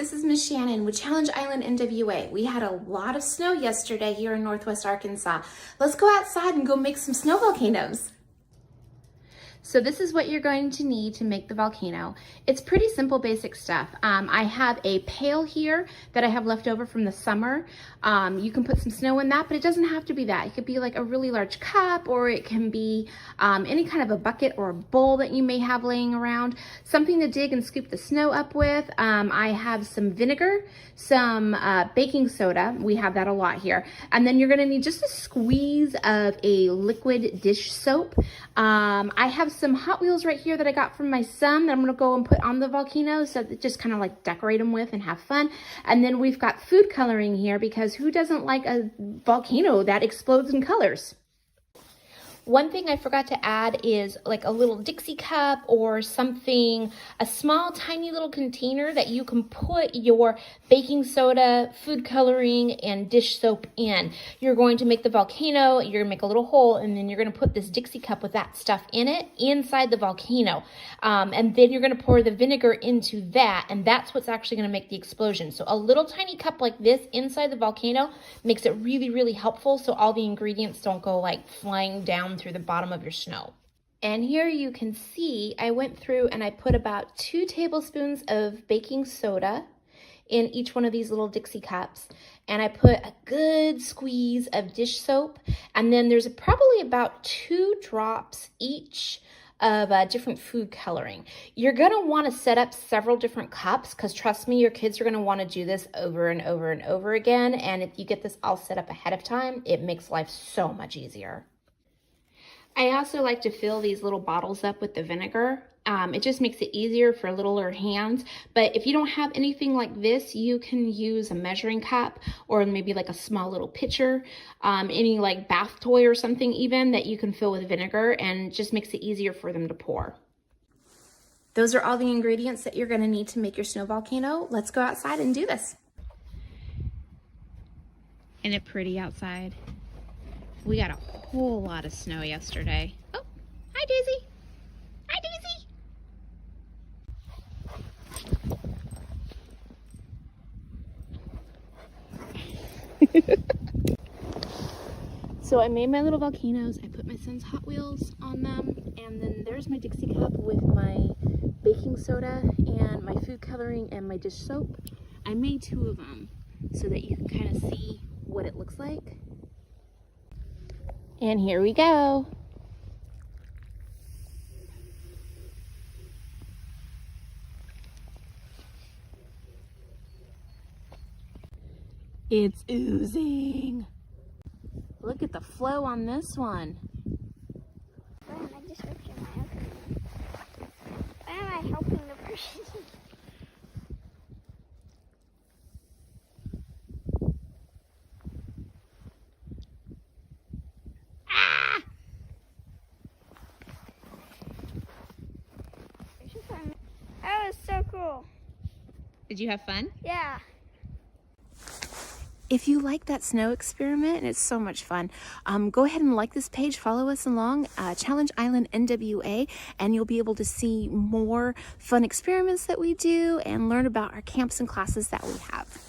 this is Miss Shannon with Challenge Island NWA. We had a lot of snow yesterday here in Northwest Arkansas. Let's go outside and go make some snow volcanoes. So this is what you're going to need to make the volcano. It's pretty simple, basic stuff. I have a pail here that I have left over from the summer. You can put some snow in that, but it doesn't have to be that. It could be like a really large cup, or it can be any kind of a bucket or a bowl that you may have laying around. Something to dig and scoop the snow up with. I have some vinegar, some baking soda. We have that a lot here. And then you're gonna need just a squeeze of a liquid dish soap. I have some Hot Wheels right here that I got from my son that I'm gonna go and put on the volcano, so that just kind of like decorate them with and have fun. And then we've got food coloring here, because who doesn't like a volcano that explodes in colors? One thing I forgot to add is like a little Dixie cup or something, a small tiny little container that you can put your baking soda, food coloring, and dish soap in. You're going to make the volcano, you're gonna make a little hole, and then you're gonna put this Dixie cup with that stuff in it inside the volcano. And then you're gonna pour the vinegar into that, and that's what's actually gonna make the explosion. So a little tiny cup like this inside the volcano makes it really, really helpful, so all the ingredients don't go like flying down through the bottom of your snow. And here you can see I went through and I put about 2 tablespoons of baking soda in each one of these little Dixie cups, and I put a good squeeze of dish soap, and then there's probably about 2 drops each of different food coloring. You're gonna wanna set up several different cups, because trust me, your kids are gonna wanna do this over and over and over again, and if you get this all set up ahead of time, it makes life so much easier. I also like to fill these little bottles up with the vinegar. It just makes it easier for littler hands. But if you don't have anything like this, you can use a measuring cup, or maybe like a small little pitcher, any like bath toy or something even that you can fill with vinegar, and it just makes it easier for them to pour. Those are all the ingredients that you're gonna need to make your snow volcano. Let's go outside and do this. Isn't it pretty outside? We got a whole lot of snow yesterday. Oh, hi Daisy. Hi Daisy. So I made my little volcanoes. I put my son's Hot Wheels on them, and then there's my Dixie cup with my baking soda and my food coloring and my dish soap. I made 2 of them so that you can kind of see what it looks like. And here we go. It's oozing. Look at the flow on this one. Why am I just ripping my own? Why am I helping the person? That was so cool. Did you have fun? Yeah. If you like that snow experiment, and it's so much fun, go ahead and like this page, follow us along, Challenge Island NWA, and you'll be able to see more fun experiments that we do and learn about our camps and classes that we have.